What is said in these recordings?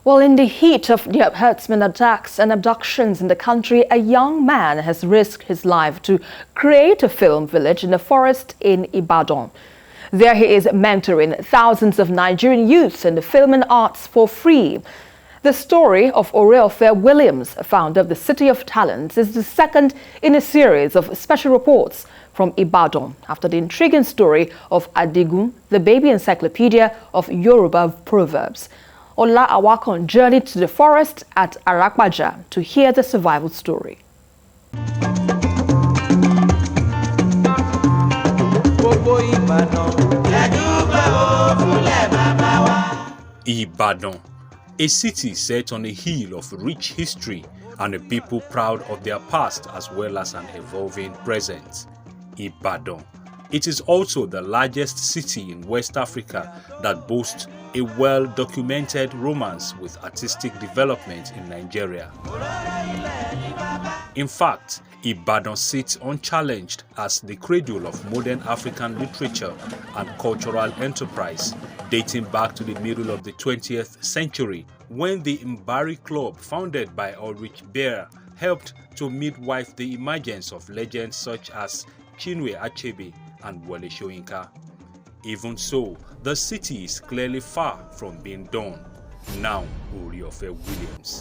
Well, in the heat of the herdsmen attacks and abductions in the country, a young man has risked his life to create a film village in the forest in Ibadan. There he is mentoring thousands of Nigerian youths in the film and arts for free. The story of Oreofe Williams, founder of the City of Talents, is the second in a series of special reports from Ibadan after the intriguing story of Adigun, the baby encyclopedia of Yoruba proverbs. Awakan journeyed to the forest at Arapaja to hear the survival story. Ibadan, a city set on a hill of rich history and a people proud of their past as well as an evolving present. Ibadan. It is also the largest city in West Africa that boasts a well-documented romance with artistic development in Nigeria. In fact, Ibadan sits unchallenged as the cradle of modern African literature and cultural enterprise, dating back to the middle of the 20th century, when the Mbari Club, founded by Ulrich Beer, helped to midwife the emergence of legends such as Chinwe Achebe and Wole Soyinka. Even so, the city is clearly far from being done. Now, Oreofe Williams.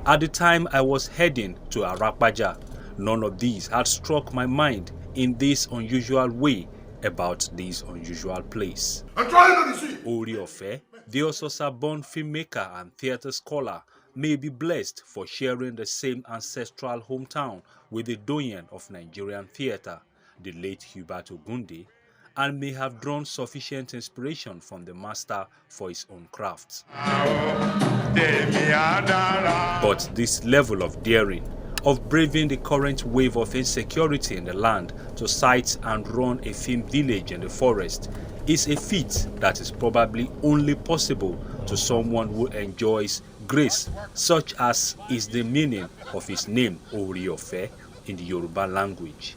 At the time I was heading to Arapaja, none of these had struck my mind in this unusual way about this unusual place. Oreofe, the Ososa-born filmmaker and theatre scholar, may be blessed for sharing the same ancestral hometown with the doyen of Nigerian theatre, the late Hubert Ogunde, and may have drawn sufficient inspiration from the master for his own craft. But this level of daring, of braving the current wave of insecurity in the land to site and run a film village in the forest, is a feat that is probably only possible to someone who enjoys grace, such as is the meaning of his name, Oreofe, in the Yoruba language.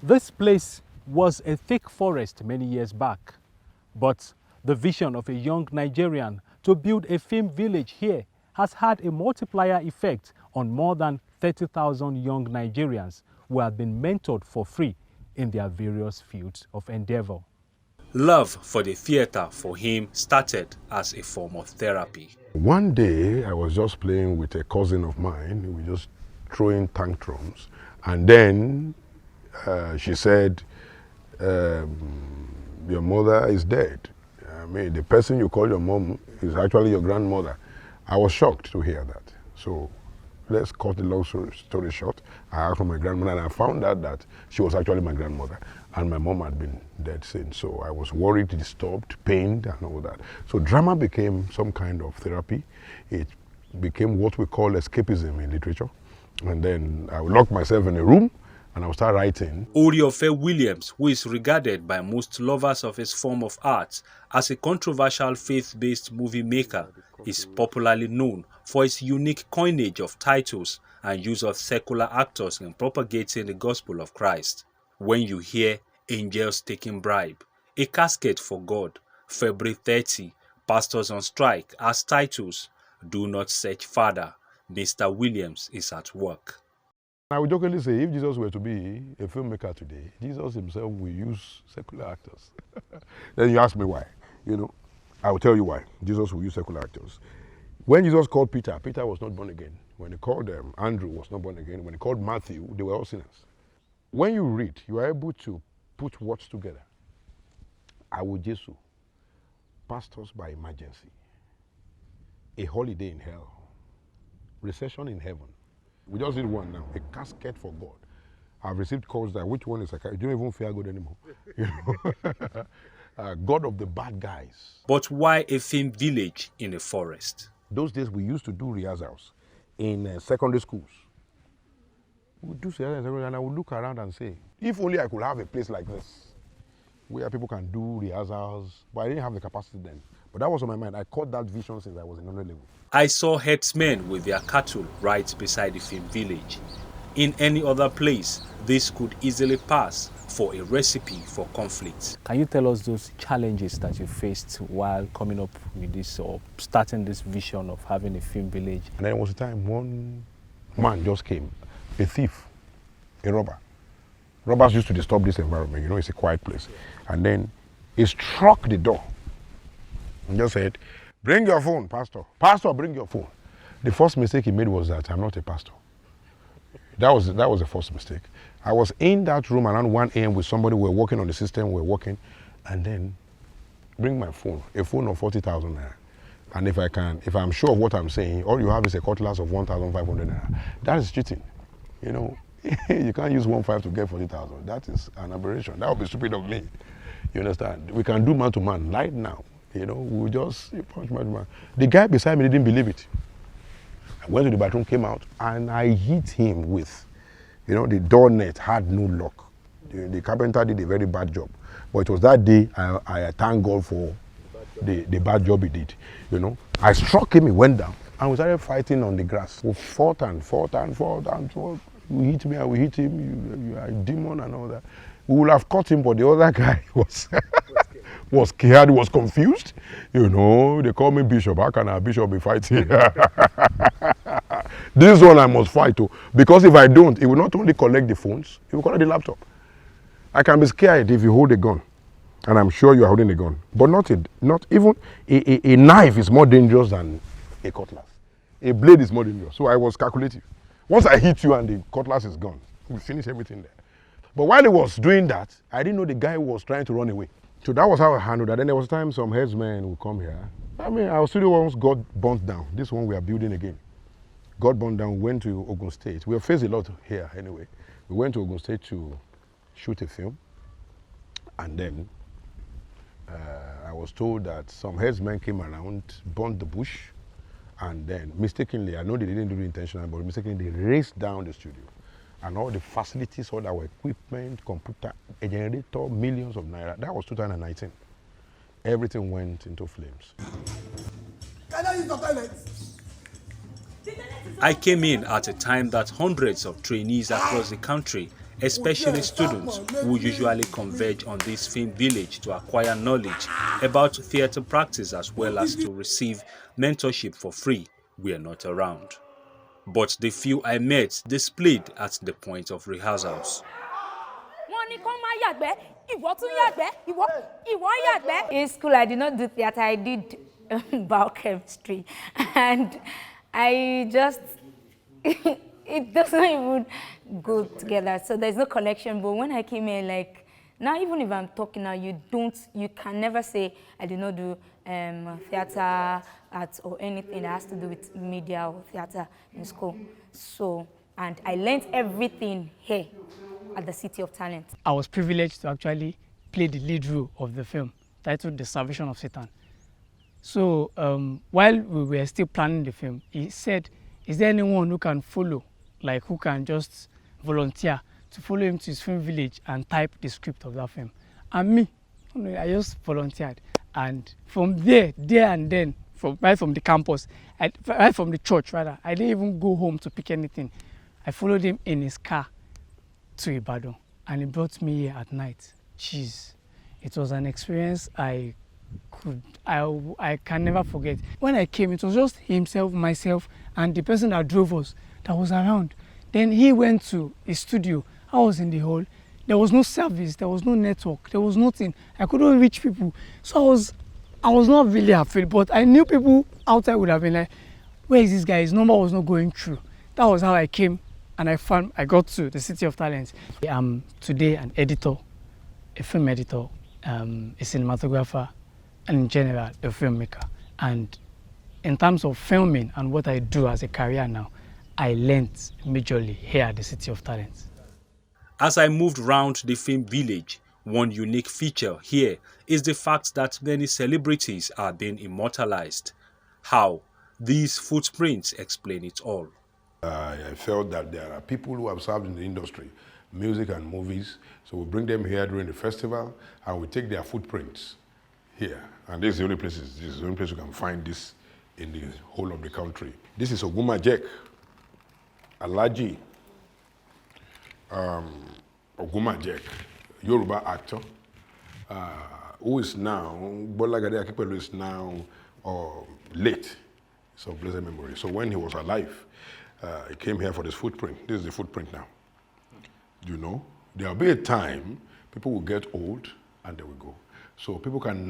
This place was a thick forest many years back, but the vision of a young Nigerian to build a film village here has had a multiplier effect on more than 30,000 young Nigerians who have been mentored for free in their various fields of endeavor. Love for the theater for him started as a form of therapy. One day I was just playing with a cousin of mine. We were just throwing tantrums, and then she said, your mother is dead. I mean, the person you call your mom is actually your grandmother. I was shocked to hear that. So let's cut the long story short. I asked for my grandmother, and I found out that she was actually my grandmother, and my mom had been dead since. So I was worried, disturbed, pained, and all that. So drama became some kind of therapy. It became what we call escapism in literature. And then I would lock myself in a room, and I would start writing. Oreofe Williams, who is regarded by most lovers of his form of art as a controversial faith-based movie maker, is popularly known for his unique coinage of titles and use of secular actors in propagating the gospel of Christ. When you hear Angels Taking Bribe, A Casket for God, February 30, Pastors on Strike as titles, Do Not Search Further, Mr. Williams is at work. I would jokingly say, if Jesus were to be a filmmaker today, Jesus himself will use secular actors. Then you ask me why. I will tell you why Jesus will use secular actors. When Jesus called Peter, Peter was not born again. When he called Andrew, was not born again. When he called Matthew, they were all sinners. When you read, you are able to put words together. Awo Jesu, pastors by emergency, a holiday in hell, recession in heaven. We just did one now, a casket for God. I've received calls that which one is a casket? You don't even fear God anymore. God of the bad guys. But why a film village in a forest? Those days we used to do rehearsals in secondary schools. We would do rehearsals and I would look around and say, if only I could have a place like this where people can do rehearsals, but I didn't have the capacity then. But that was on my mind. I caught that vision since I was in 100 level. I saw herdsmen with their cattle right beside the film village. In any other place, this could easily pass for a recipe for conflict. Can you tell us those challenges that you faced while coming up with this or starting this vision of having a film village? And then there was a time one man just came, a thief, a robber. Robbers used to disturb this environment, you know, it's a quiet place. And then he struck the door and just said, "Bring your phone, pastor. Pastor, bring your phone." The first mistake he made was that I'm not a pastor. That was the first mistake. I was in that room around 1 a.m. with somebody, we were working on the system, we were working, and then bring my phone, a phone of 40,000 naira. And if I'm sure of what I'm saying, all you have is a cutlass of 1,500 naira. That is cheating, you know. You can't use 1.5 to get 40,000. That is an aberration. That would be stupid of me. You understand? We can do man to man right now. You know, we just punch man to man. The guy beside me didn't believe it. I went to the bathroom, came out, and I hit him with, you know, the door net had no lock. The carpenter did a very bad job. But it was that day I thank God for the bad job he did. You know, I struck him, he went down, and we started fighting on the grass. We fought and fought and fought and fought. We hit me and we hit him, you are a demon and all that. We would have caught him, but the other guy was was scared, was confused. You know, they call me Bishop. How can a bishop be fighting? This one I must fight too. Because if I don't, it will not only collect the phones, it will collect the laptop. I can be scared if you hold a gun. And I'm sure you are holding a gun. But not even a knife is more dangerous than a cutlass. A blade is more dangerous. So I was calculative. Once I hit you and the cutlass is gone, we finish everything there. But while he was doing that, I didn't know the guy was trying to run away. So that was how I handled that. Then there was time some herdsmen would come here. I mean, our studio once got burnt down. This one we are building again. Got burnt down, went to Ogun State. We have faced a lot here anyway. We went to Ogun State to shoot a film. And then I was told that some herdsmen came around, burnt the bush, and then mistakenly, I know they didn't do it intentionally, but mistakenly they raced down the studio. And all the facilities, all our equipment, computer, a generator, millions of naira. That was 2019. Everything went into flames. Can I use the toilet? I came in at a time that hundreds of trainees across the country, especially students who usually converge on this film village to acquire knowledge about theatre practice as well as to receive mentorship for free, were not around. But the few I met displayed at the point of rehearsals. In school, I did not do theatre, I did biochemistry. And I just, it doesn't even go together. So there's no connection. But when I came here, like, now even if I'm talking now, you can never say I did not do theatre art or anything that has to do with media or theatre in school. So, and I learned everything here at the City of Talent. I was privileged to actually play the lead role of the film, titled The Salvation of Satan. So while we were still planning the film, he said, is there anyone who can follow, like who can just volunteer to follow him to his film village and type the script of that film? And me, I just volunteered. And from there and then, right from the campus, right from the church rather, I didn't even go home to pick anything. I followed him in his car to Ibadan, and he brought me here at night. Jeez, it was an experience I can never forget. When I came, it was just himself, myself, and the person that drove us that was around. Then he went to his studio. I was in the hall. There was no service, there was no network, there was nothing. I couldn't reach people. So I was not really afraid, but I knew people outside would have been like, where is this guy? His number was not going through. That was how I came, and I got to the City of Talent. I'm today an editor, a film editor, a cinematographer, and in general, a filmmaker. And in terms of filming and what I do as a career now, I learned majorly here at the City of Talent. As I moved round the film village, one unique feature here is the fact that many celebrities are being immortalized. How? These footprints explain it all. I felt that there are people who have served in the industry, music and movies, so we bring them here during the festival and we take their footprints here. And this is the only place you can find this in the whole of the country. This is Ogumajek, Alaji, Ogumajek. Yoruba actor who is now, Bola Gade Akipelu is now late. It's of blessed memory. So when he was alive, he came here for this footprint. This is the footprint now. You know, there will be a time people will get old and they will go. So people can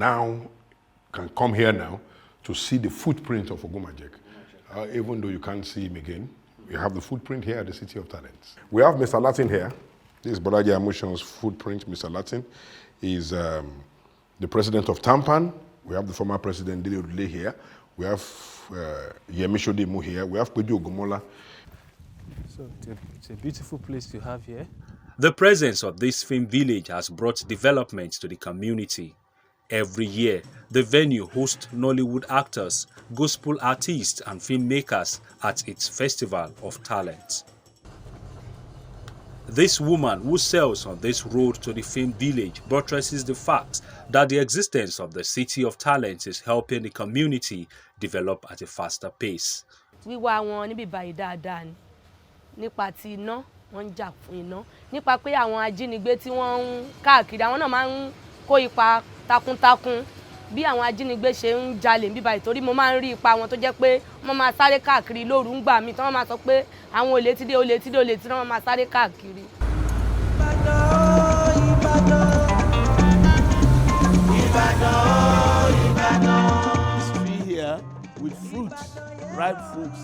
come here now to see the footprint of Ogumajek. Even though you can't see him again, we have the footprint here at the City of Talents. We have Mr. Latin here. This is Bolaji Amushan's footprint. Mr. Latin is the president of Tampan. We have the former president Dele Odule here. We have Yemi Shodemu here. We have Peju Ogumola. So it's a beautiful place to have here. The presence of this film village has brought development to the community. Every year, the venue hosts Nollywood actors, gospel artists and filmmakers at its Festival of Talent. This woman who sells on this road to the film village buttresses the fact that the existence of the City of Talent is helping the community develop at a faster pace. Wíwá wọn níbí báyìí dáadáa ni nípa ti iná wọ́n ń jà fún iná nípa pé àwọn ajínigbé tí wọ́n ń káàkiri àwọn náà máa ń kó ipa takuntakun bí àwọn ajínigbé ṣe ń jalè níbí báyìí torí mo máa ń rí ipa wọn tó jẹ́ pé wọ́n máa sáré káàkiri lóru ń gbà mí tí wọ́n máa sọ pé àwọn olè ti dé wọ́n máa sáré káàkiri. This tree here with fruits, ripe fruits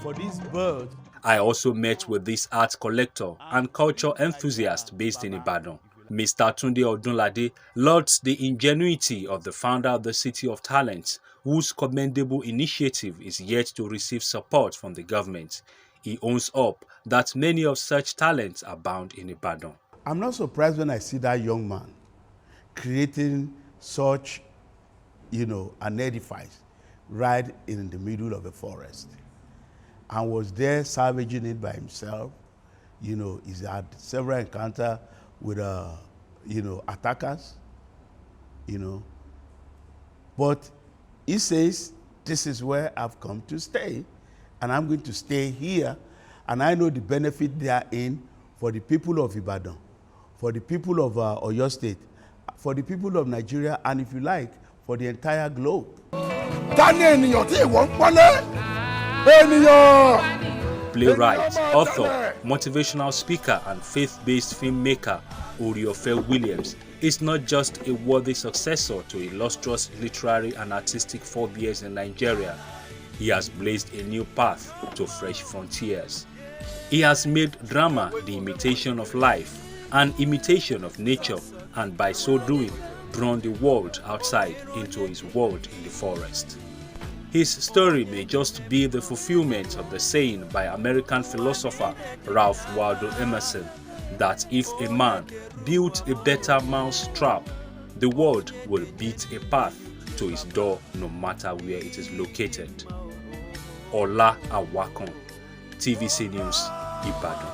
for these birds. I also met with this art collector and culture enthusiast based in Ibadan. Mr. Tunde ODUNLADE lauds the ingenuity of the founder of the City of Talent, whose commendable initiative is yet to receive support from the government. He owns up that many of such talents are bound in Ibadan. I'm not surprised when I see that young man creating such, an edifice right in the middle of a forest, and was there salvaging it by himself. He's had several encounters with, attackers, But he says, this is where I've come to stay, and I'm going to stay here, and I know the benefit they are in for the people of Ibadan, for the people of Oyo State, for the people of Nigeria, and if you like, for the entire globe. Playwright, author, motivational speaker, and faith-based filmmaker Oreofe Williams is not just a worthy successor to illustrious literary and artistic forebears in Nigeria. He has blazed a new path to fresh frontiers. He has made drama the imitation of life, an imitation of nature, and by so doing, drawn the world outside into his world in the forest. His story may just be the fulfillment of the saying by American philosopher Ralph Waldo Emerson that if a man built a better mouse trap, the world will beat a path to his door no matter where it is located. Ola Awakan, TVC News, Ibadan.